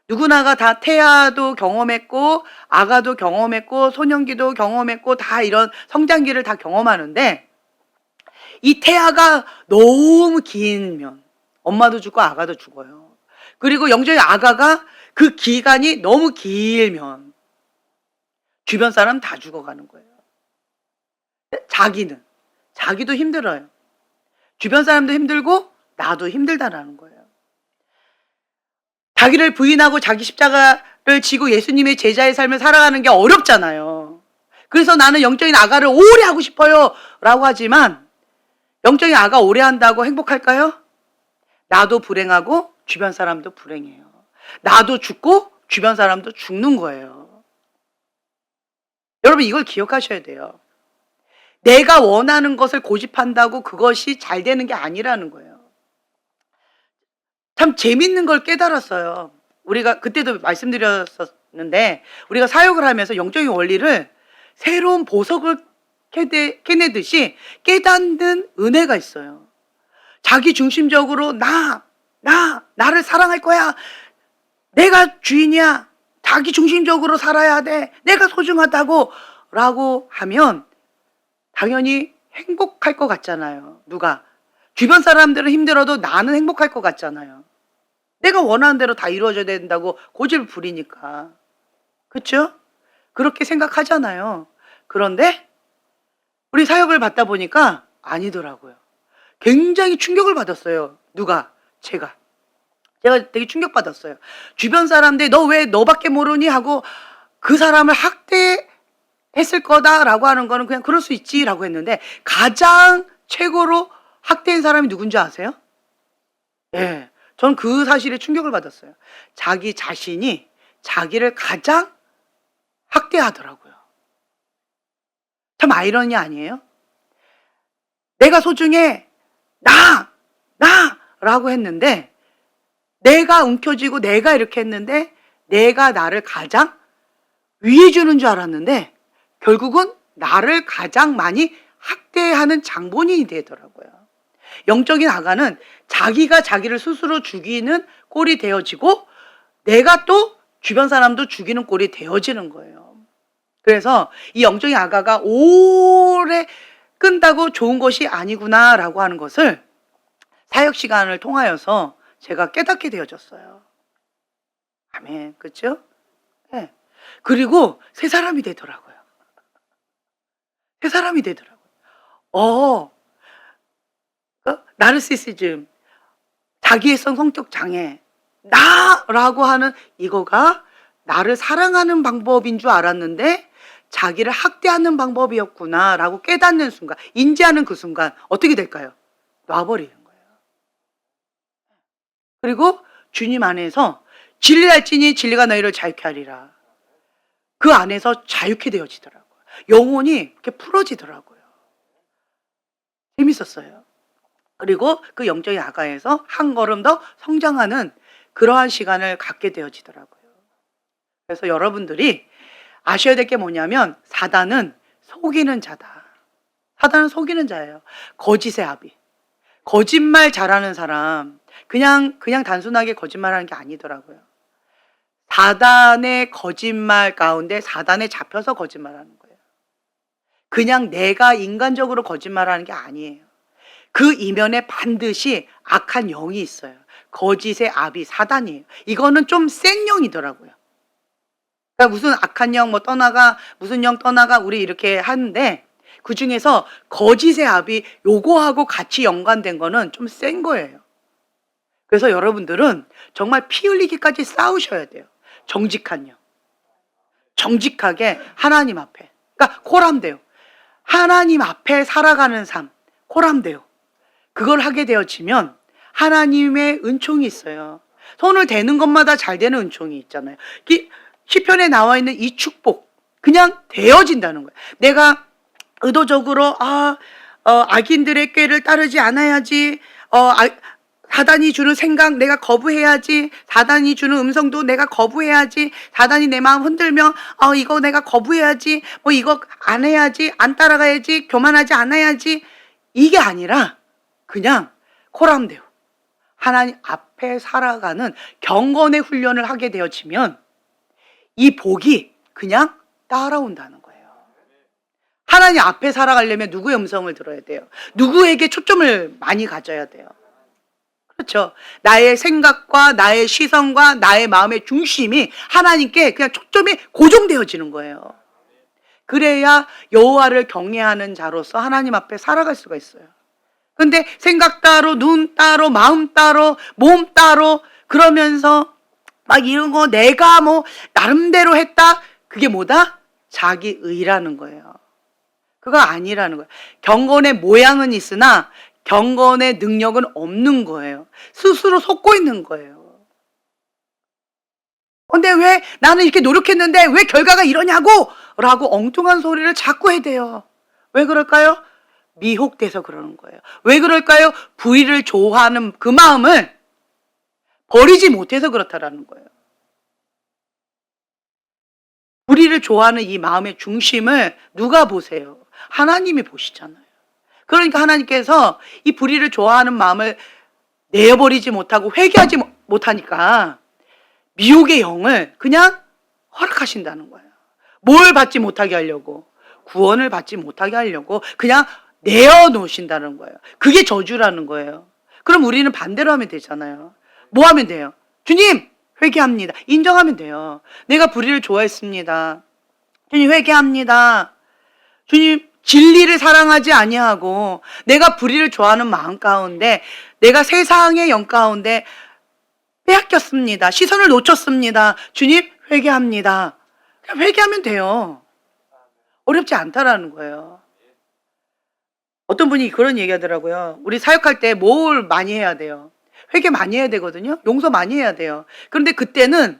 누구나가 다 태아도 경험했고 아가도 경험했고 소년기도 경험했고 다 이런 성장기를 다 경험하는데 이 태아가 너무 길면 엄마도 죽고 아가도 죽어요. 그리고 영적인 아가가 그 기간이 너무 길면 주변 사람 다 죽어가는 거예요. 자기도 힘들어요. 주변 사람도 힘들고 나도 힘들다라는 거예요. 자기를 부인하고 자기 십자가를 지고 예수님의 제자의 삶을 살아가는 게 어렵잖아요. 그래서 나는 영적인 아가를 오래 하고 싶어요 라고 하지만 영적인 아가 오래 한다고 행복할까요? 나도 불행하고 주변 사람도 불행해요. 나도 죽고 주변 사람도 죽는 거예요. 여러분 이걸 기억하셔야 돼요. 내가 원하는 것을 고집한다고 그것이 잘 되는 게 아니라는 거예요. 참 재밌는 걸 깨달았어요. 우리가 그때도 말씀드렸었는데 우리가 사역을 하면서 영적인 원리를 새로운 보석을 캐내듯이 깨닫는 은혜가 있어요. 자기 중심적으로 나를 사랑할 거야. 내가 주인이야. 자기 중심적으로 살아야 돼. 내가 소중하다고 라고 하면 당연히 행복할 것 같잖아요. 누가? 주변 사람들은 힘들어도 나는 행복할 것 같잖아요. 내가 원하는 대로 다 이루어져야 된다고 고집을 부리니까. 그렇죠? 그렇게 생각하잖아요. 그런데 우리 사역을 받다 보니까 아니더라고요. 굉장히 충격을 받았어요. 누가? 제가 되게 충격받았어요. 주변 사람들이 너 왜 너밖에 모르니 하고 그 사람을 학대했을 거다라고 하는 거는 그냥 그럴 수 있지라고 했는데 가장 최고로 학대한 사람이 누군지 아세요? 예, 전 그 사실에 충격을 받았어요. 자기 자신이 자기를 가장 학대하더라고요. 참 아이러니 아니에요? 내가 소중해. 나라고 했는데 내가 움켜쥐고 내가 이렇게 했는데 내가 나를 가장 위해 주는 줄 알았는데 결국은 나를 가장 많이 학대하는 장본인이 되더라고요. 영적인 아가는 자기가 자기를 스스로 죽이는 꼴이 되어지고 내가 또 주변 사람도 죽이는 꼴이 되어지는 거예요. 그래서 이 영적인 아가가 오래 끈다고 좋은 것이 아니구나라고 하는 것을 사역 시간을 통하여서 제가 깨닫게 되어졌어요. 아멘. 그렇죠? 네. 그리고 새 사람이 되더라고요. 새 사람이 되더라고요. 나르시시즘, 자기애성 성격 장애, 나라고 하는 이거가 나를 사랑하는 방법인 줄 알았는데 자기를 학대하는 방법이었구나라고 깨닫는 순간, 인지하는 그 순간 어떻게 될까요? 놔버리는 거예요. 그리고 주님 안에서 진리를 알지니 진리가 너희를 자유케 하리라. 그 안에서 자유케 되어지더라고요. 영혼이 이렇게 풀어지더라고요. 재밌었어요. 그리고 그 영적인 아가에서 한 걸음 더 성장하는 그러한 시간을 갖게 되어지더라고요. 그래서 여러분들이 아셔야 될 게 뭐냐면 사단은 속이는 자다. 사단은 속이는 자예요. 거짓의 아비. 거짓말 잘하는 사람, 그냥 단순하게 거짓말하는 게 아니더라고요. 사단의 거짓말 가운데 사단에 잡혀서 거짓말하는 거예요. 그냥 내가 인간적으로 거짓말하는 게 아니에요. 그 이면에 반드시 악한 영이 있어요. 거짓의 아비 사단이에요. 이거는 좀 센 영이더라고요. 그러니까 무슨 악한 영 뭐 떠나가, 무슨 영 떠나가 우리 이렇게 하는데 그 중에서 거짓의 아비 요거하고 같이 연관된 거는 좀 센 거예요. 그래서 여러분들은 정말 피 흘리기까지 싸우셔야 돼요. 정직한 영. 정직하게 하나님 앞에. 그러니까 코람돼요. 하나님 앞에 살아가는 삶. 코람돼요. 그걸 하게 되어지면 하나님의 은총이 있어요. 손을 대는 것마다 잘 되는 은총이 있잖아요. 시편에 나와 있는 이 축복 그냥 되어진다는 거예요. 내가 의도적으로 악인들의 꾀를 따르지 않아야지, 사단이 주는 생각 내가 거부해야지, 사단이 주는 음성도 내가 거부해야지, 사단이 내 마음 흔들면 이거 내가 거부해야지, 뭐 이거 안 해야지, 안 따라가야지, 교만하지 않아야지, 이게 아니라 그냥 코람데오 하나님 앞에 살아가는 경건의 훈련을 하게 되어지면 이 복이 그냥 따라온다는 거예요. 하나님 앞에 살아가려면 누구의 음성을 들어야 돼요? 누구에게 초점을 많이 가져야 돼요? 그렇죠. 나의 생각과 나의 시선과 나의 마음의 중심이 하나님께 그냥 초점이 고정되어지는 거예요. 그래야 여호와를 경외하는 자로서 하나님 앞에 살아갈 수가 있어요. 근데 생각 따로, 눈 따로, 마음 따로, 몸 따로 그러면서 막 이런 거 내가 뭐 나름대로 했다. 그게 뭐다? 자기 의라는 거예요. 그거 아니라는 거예요. 경건의 모양은 있으나 경건의 능력은 없는 거예요. 스스로 속고 있는 거예요. 근데 왜 나는 이렇게 노력했는데 왜 결과가 이러냐고 라고 엉뚱한 소리를 자꾸 해대요. 왜 그럴까요? 미혹돼서 그러는 거예요. 왜 그럴까요? 부의를 좋아하는 그 마음을 버리지 못해서 그렇다라는 거예요. 부의를 좋아하는 이 마음의 중심을 누가 보세요? 하나님이 보시잖아요. 그러니까 하나님께서 이 불의를 좋아하는 마음을 내어버리지 못하고 회개하지 못하니까 미혹의 영을 그냥 허락하신다는 거예요. 뭘 받지 못하게 하려고? 구원을 받지 못하게 하려고 그냥 내어놓으신다는 거예요. 그게 저주라는 거예요. 그럼 우리는 반대로 하면 되잖아요. 뭐 하면 돼요? 주님 회개합니다. 인정하면 돼요. 내가 불의를 좋아했습니다. 주님 회개합니다. 주님 진리를 사랑하지 아니하고 내가 불의를 좋아하는 마음 가운데 내가 세상의 영 가운데 빼앗겼습니다. 시선을 놓쳤습니다. 주님 회개합니다. 그냥 회개하면 돼요. 어렵지 않다라는 거예요. 어떤 분이 그런 얘기 하더라고요. 우리 사역할 때 뭘 많이 해야 돼요? 회개 많이 해야 되거든요. 용서 많이 해야 돼요. 그런데 그때는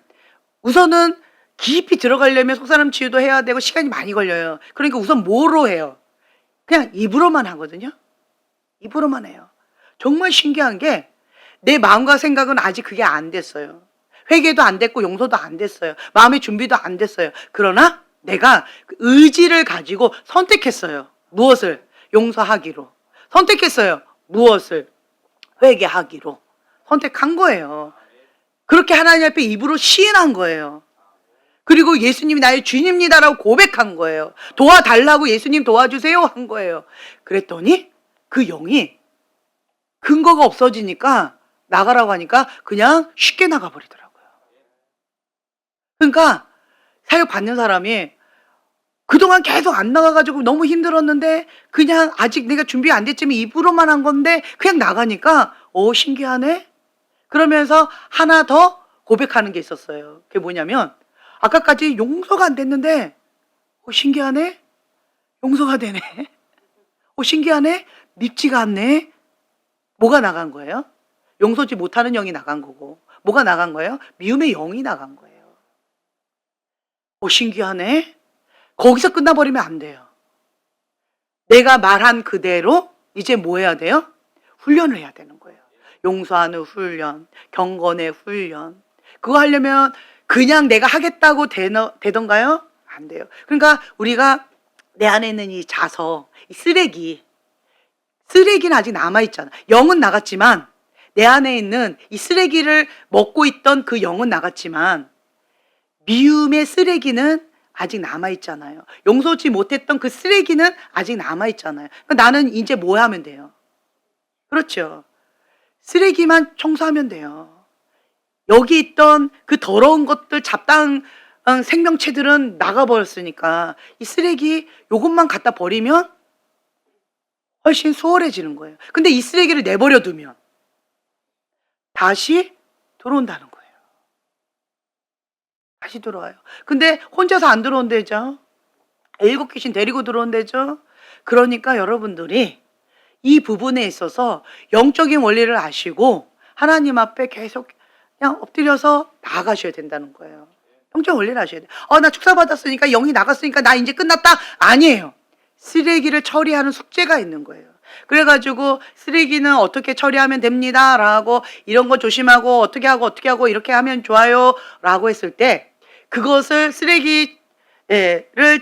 우선은 깊이 들어가려면 속사람 치유도 해야 되고 시간이 많이 걸려요. 그러니까 우선 뭐로 해요? 그냥 입으로만 하거든요. 입으로만 해요. 정말 신기한 게 내 마음과 생각은 아직 그게 안 됐어요. 회개도 안 됐고 용서도 안 됐어요. 마음의 준비도 안 됐어요. 그러나 내가 의지를 가지고 선택했어요. 무엇을? 용서하기로. 선택했어요. 무엇을? 회개하기로. 선택한 거예요. 그렇게 하나님 앞에 입으로 시인한 거예요. 그리고 예수님이 나의 주님입니다라고 고백한 거예요. 도와달라고 예수님 도와주세요 한 거예요. 그랬더니 그 영이 근거가 없어지니까 나가라고 하니까 그냥 쉽게 나가버리더라고요. 그러니까 사역 받는 사람이 그동안 계속 안 나가가지고 너무 힘들었는데 그냥 아직 내가 준비 안 됐지만 입으로만 한 건데 그냥 나가니까 신기하네? 그러면서 하나 더 고백하는 게 있었어요. 그게 뭐냐면 아까까지 용서가 안 됐는데 신기하네? 용서가 되네. 신기하네? 밉지가 않네? 뭐가 나간 거예요? 용서지 못하는 영이 나간 거고 뭐가 나간 거예요? 미움의 영이 나간 거예요. 신기하네? 거기서 끝나버리면 안 돼요. 내가 말한 그대로 이제 뭐 해야 돼요? 훈련을 해야 되는 거예요. 용서하는 훈련, 경건의 훈련. 그거 하려면 그냥 내가 하겠다고 되던가요? 안 돼요. 그러니까 우리가 내 안에 있는 이 자서, 이 쓰레기는 아직 남아있잖아. 영은 나갔지만 내 안에 있는 이 쓰레기를 먹고 있던 그 영은 나갔지만 미움의 쓰레기는 아직 남아있잖아요. 용서지 못했던 그 쓰레기는 아직 남아있잖아요. 그러니까 나는 이제 뭐 하면 돼요? 그렇죠. 쓰레기만 청소하면 돼요. 여기 있던 그 더러운 것들, 잡다한 생명체들은 나가버렸으니까 이 쓰레기 요것만 갖다 버리면 훨씬 수월해지는 거예요. 근데 이 쓰레기를 내버려 두면 다시 들어온다는 거예요. 다시 들어와요. 근데 혼자서 안 들어온대죠. 7귀신 데리고 들어온대죠. 그러니까 여러분들이 이 부분에 있어서 영적인 원리를 아시고 하나님 앞에 계속 그냥 엎드려서 나아가셔야 된다는 거예요. 영적인 원리를 아셔야 돼요. 나 축사받았으니까 영이 나갔으니까 나 이제 끝났다. 아니에요. 쓰레기를 처리하는 숙제가 있는 거예요. 그래가지고 쓰레기는 어떻게 처리하면 됩니다 라고 이런 거 조심하고 어떻게 하고 이렇게 하면 좋아요 라고 했을 때 그것을 쓰레기를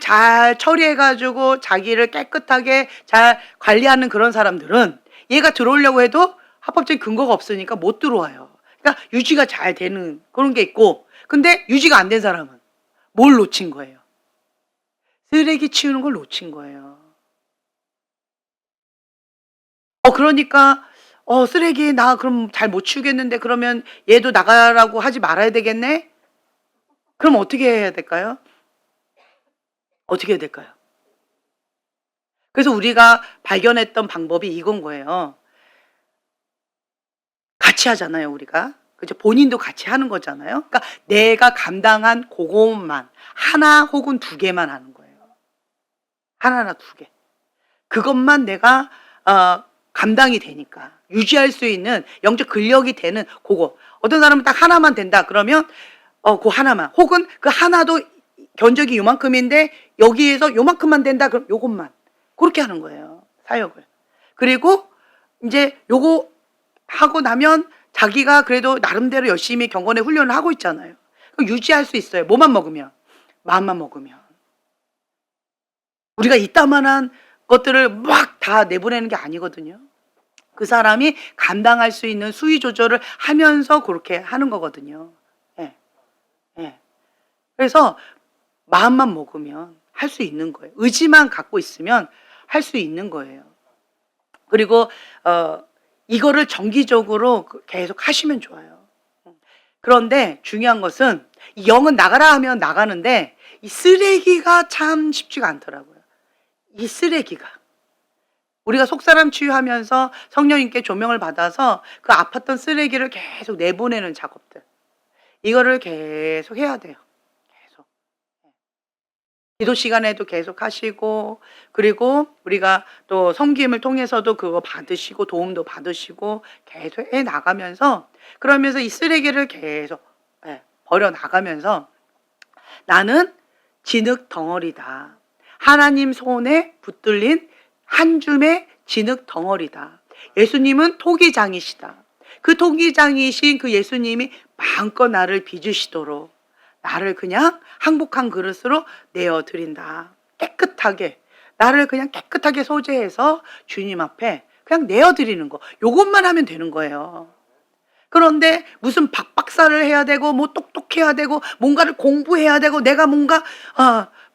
잘 처리해가지고 자기를 깨끗하게 잘 관리하는 그런 사람들은 얘가 들어오려고 해도 합법적인 근거가 없으니까 못 들어와요. 그러니까 유지가 잘 되는 그런 게 있고 근데 유지가 안 된 사람은 뭘 놓친 거예요? 쓰레기 치우는 걸 놓친 거예요. 그러니까 쓰레기 나 그럼 잘 못 치우겠는데 그러면 얘도 나가라고 하지 말아야 되겠네? 그럼 어떻게 해야 될까요? 어떻게 해야 될까요? 그래서 우리가 발견했던 방법이 이건 거예요. 같이 하잖아요, 우리가. 그죠? 본인도 같이 하는 거잖아요. 그러니까 내가 감당한 그것만 하나 혹은 2개만 하는 거예요. 하나나 2개. 그것만 내가 감당이 되니까 유지할 수 있는 영적 근력이 되는 그거. 어떤 사람은 딱 하나만 된다 그러면 그 하나만 혹은 그 하나도 견적이 요만큼인데 여기에서 요만큼만 된다 그럼 요것만 그렇게 하는 거예요. 사역을. 그리고 이제 요거 하고 나면 자기가 그래도 나름대로 열심히 경건의 훈련을 하고 있잖아요. 그럼 유지할 수 있어요. 뭐만 먹으면? 마음만 먹으면. 우리가 이따만한 것들을 막 다 내보내는 게 아니거든요. 그 사람이 감당할 수 있는 수위 조절을 하면서 그렇게 하는 거거든요. 예. 예. 그래서 마음만 먹으면 할 수 있는 거예요. 의지만 갖고 있으면 할 수 있는 거예요. 그리고 이거를 정기적으로 계속 하시면 좋아요. 그런데 중요한 것은 이 영은 나가라 하면 나가는데 이 쓰레기가 참 쉽지가 않더라고요. 이 쓰레기가. 우리가 속사람 치유하면서 성령님께 조명을 받아서 그 아팠던 쓰레기를 계속 내보내는 작업들. 이거를 계속 해야 돼요. 계속. 기도 시간에도 계속 하시고 그리고 우리가 또 섬김을 통해서도 그거 받으시고 도움도 받으시고 계속 해 나가면서 그러면서 이 쓰레기를 계속 버려 나가면서 나는 진흙 덩어리다. 하나님 손에 붙들린 한 줌의 진흙 덩어리다. 예수님은 토기장이시다. 그 토기장이신 그 예수님이 마음껏 나를 빚으시도록 나를 그냥 항복한 그릇으로 내어드린다. 깨끗하게 나를 그냥 깨끗하게 소재해서 주님 앞에 그냥 내어드리는 거. 요것만 하면 되는 거예요. 그런데 무슨 박박사를 해야 되고 뭐 똑똑해야 되고 뭔가를 공부해야 되고 내가 뭔가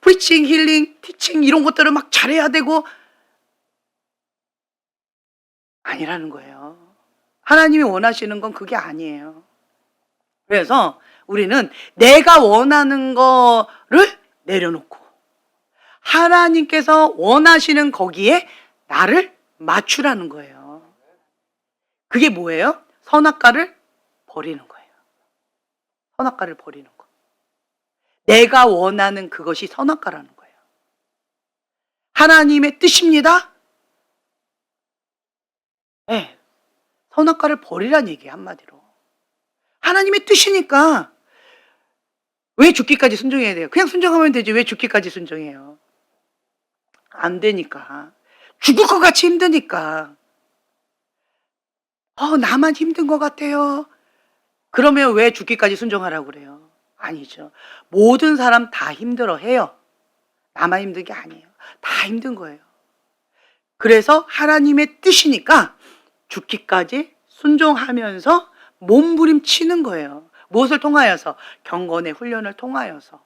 프리칭, 힐링, 티칭 이런 것들을 막 잘해야 되고 아니라는 거예요. 하나님이 원하시는 건 그게 아니에요. 그래서 우리는 내가 원하는 거를 내려놓고 하나님께서 원하시는 거기에 나를 맞추라는 거예요. 그게 뭐예요? 선악과를 버리는 거예요. 선악과를 버리는 거. 내가 원하는 그것이 선악과라는 거예요. 하나님의 뜻입니다. 네. 선악과를 버리란 얘기예요, 한마디로. 하나님의 뜻이니까 왜 죽기까지 순종해야 돼요? 그냥 순종하면 되지 왜 죽기까지 순종해요? 안 되니까. 죽을 것 같이 힘드니까. 나만 힘든 것 같아요. 그러면 왜 죽기까지 순종하라고 그래요? 아니죠. 모든 사람 다 힘들어 해요. 나만 힘든 게 아니에요. 다 힘든 거예요. 그래서 하나님의 뜻이니까 죽기까지 순종하면서 몸부림치는 거예요. 무엇을 통하여서? 경건의 훈련을 통하여서.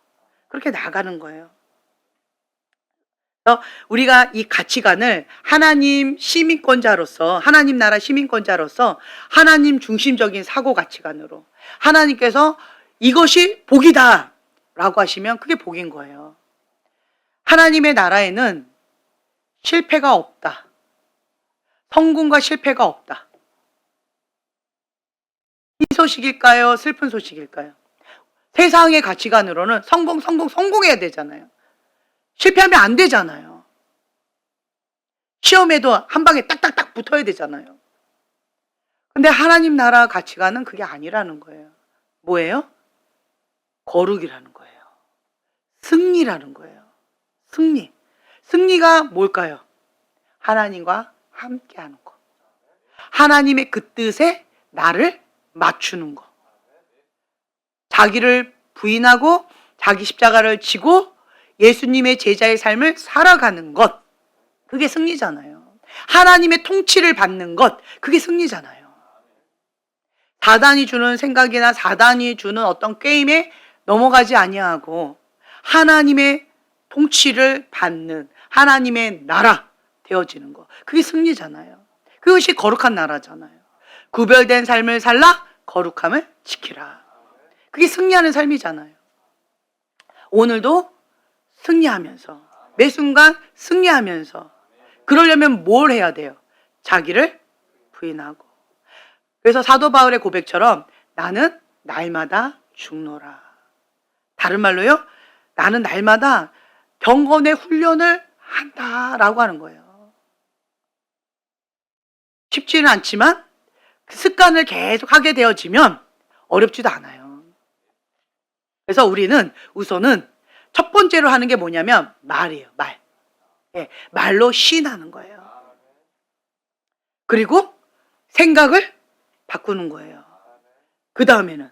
그렇게 나가는 거예요. 그래서 우리가 이 가치관을 하나님 시민권자로서, 하나님 나라 시민권자로서 하나님 중심적인 사고 가치관으로 하나님께서 이것이 복이다 라고 하시면 그게 복인 거예요. 하나님의 나라에는 실패가 없다. 성공과 실패가 없다. 이 소식일까요? 슬픈 소식일까요? 세상의 가치관으로는 성공해야 되잖아요. 실패하면 안 되잖아요. 시험에도 한 방에 딱딱딱 붙어야 되잖아요. 근데 하나님 나라 가치관은 그게 아니라는 거예요. 뭐예요? 거룩이라는 거예요. 승리라는 거예요. 승리. 승리가 뭘까요? 하나님과 함께하는 거. 하나님의 그 뜻에 나를 맞추는 거. 자기를 부인하고 자기 십자가를 지고 예수님의 제자의 삶을 살아가는 것. 그게 승리잖아요. 하나님의 통치를 받는 것. 그게 승리잖아요. 사단이 주는 생각이나 사단이 주는 어떤 게임에 넘어가지 아니하고 하나님의 통치를 받는 하나님의 나라 되어지는 거. 그게 승리잖아요. 그것이 거룩한 나라잖아요. 구별된 삶을 살라 거룩함을 지키라. 그게 승리하는 삶이잖아요. 오늘도 승리하면서 매 순간 승리하면서 그러려면 뭘 해야 돼요? 자기를 부인하고. 그래서 사도 바울의 고백처럼 나는 날마다 죽노라. 다른 말로요. 나는 날마다 경건의 훈련을 한다라고 하는 거예요. 쉽지는 않지만 그 습관을 계속 하게 되어지면 어렵지도 않아요. 그래서 우리는 우선은 첫 번째로 하는 게 뭐냐면 말이에요. 말. 네, 말로 시인하는 거예요. 그리고 생각을 바꾸는 거예요. 그 다음에는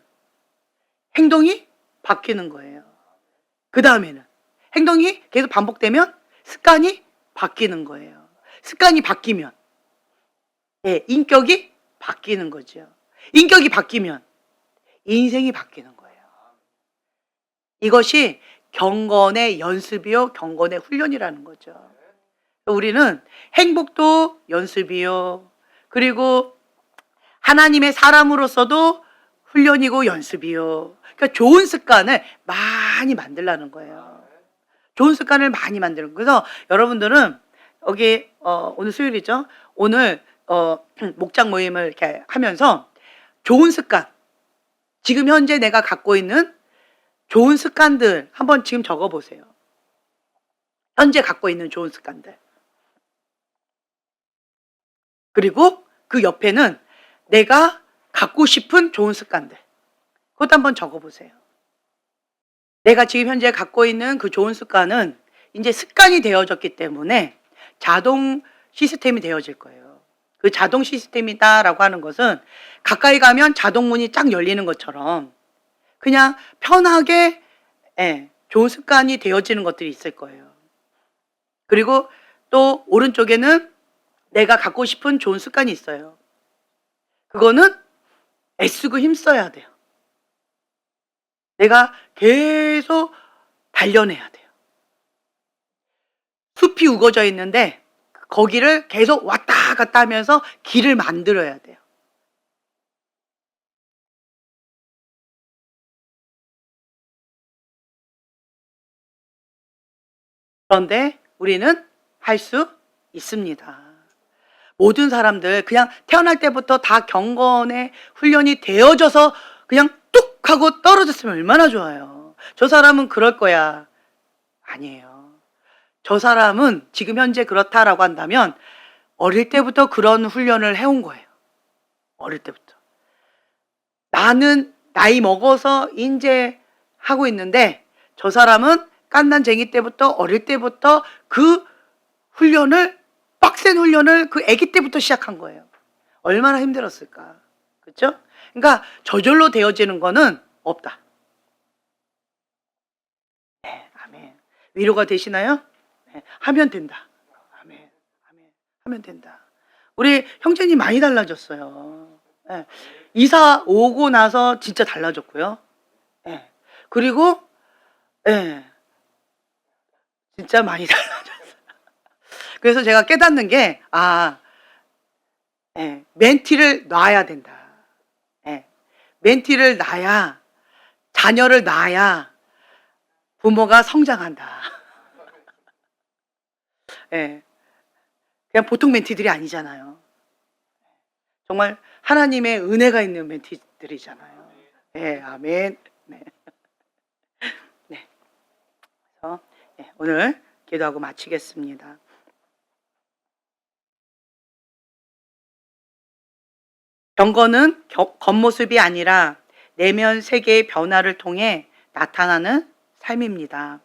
행동이 바뀌는 거예요. 그 다음에는 행동이 계속 반복되면 습관이 바뀌는 거예요. 습관이 바뀌면 인격이 바뀌는 거죠. 인격이 바뀌면 인생이 바뀌는 거예요. 이것이 경건의 연습이요, 경건의 훈련이라는 거죠. 우리는 행복도 연습이요, 그리고 하나님의 사람으로서도 훈련이고 연습이요. 그러니까 좋은 습관을 많이 만들라는 거예요. 좋은 습관을 많이 만드는 거예요. 그래서 여러분들은 여기 오늘 수요일이죠. 오늘 목장 모임을 이렇게 하면서 좋은 습관, 지금 현재 내가 갖고 있는 좋은 습관들 한번 지금 적어보세요. 현재 갖고 있는 좋은 습관들. 그리고 그 옆에는 내가 갖고 싶은 좋은 습관들. 그것도 한번 적어보세요. 내가 지금 현재 갖고 있는 그 좋은 습관은 이제 습관이 되어졌기 때문에 자동 시스템이 되어질 거예요. 그 자동 시스템이다라고 하는 것은 가까이 가면 자동문이 쫙 열리는 것처럼 그냥 편하게 좋은 습관이 되어지는 것들이 있을 거예요. 그리고 또 오른쪽에는 내가 갖고 싶은 좋은 습관이 있어요. 그거는 애쓰고 힘써야 돼요. 내가 계속 단련해야 돼요. 숲이 우거져 있는데 거기를 계속 왔다 갔다 하면서 길을 만들어야 돼요. 그런데 우리는 할 수 있습니다. 모든 사람들 그냥 태어날 때부터 다 경건의 훈련이 되어져서 그냥 뚝 하고 떨어졌으면 얼마나 좋아요. 저 사람은 그럴 거야. 아니에요. 저 사람은 지금 현재 그렇다라고 한다면 어릴 때부터 그런 훈련을 해온 거예요. 어릴 때부터. 나는 나이 먹어서 인제 하고 있는데 저 사람은 깐난쟁이 때부터 어릴 때부터 그 훈련을 빡센 훈련을 그 아기 때부터 시작한 거예요. 얼마나 힘들었을까. 그렇죠? 그러니까 저절로 되어지는 거는 없다. 네, 아멘. 위로가 되시나요? 네, 하면 된다. 아멘. 아멘. 하면 된다. 우리 형제님 많이 달라졌어요. 네, 이사 오고 나서 진짜 달라졌고요. 네, 그리고 네, 진짜 많이 달라졌어요. 그래서 제가 깨닫는 게 멘티를 놔야 된다. 멘티를 놔야, 자녀를 낳아야 부모가 성장한다. 그냥 보통 멘티들이 아니잖아요. 정말 하나님의 은혜가 있는 멘티들이잖아요. 아멘. 네. 네. 그래서 오늘 기도하고 마치겠습니다. 경건은 겉모습이 아니라 내면 세계의 변화를 통해 나타나는 삶입니다.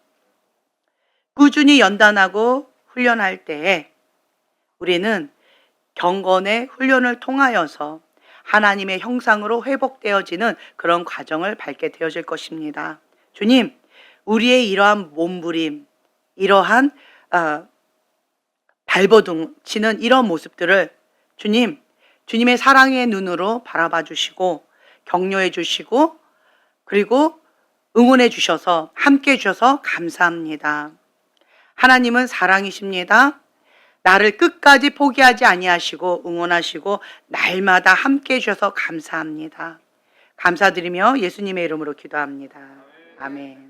꾸준히 연단하고 훈련할 때에 우리는 경건의 훈련을 통하여서 하나님의 형상으로 회복되어지는 그런 과정을 밟게 되어질 것입니다. 주님, 우리의 이러한 몸부림, 이러한 발버둥치는 이런 모습들을 주님의 사랑의 눈으로 바라봐 주시고 격려해 주시고 그리고 응원해 주셔서 함께 해 주셔서 감사합니다. 하나님은 사랑이십니다. 나를 끝까지 포기하지 아니하시고 응원하시고 날마다 함께 해 주셔서 감사합니다. 감사드리며 예수님의 이름으로 기도합니다. 아멘.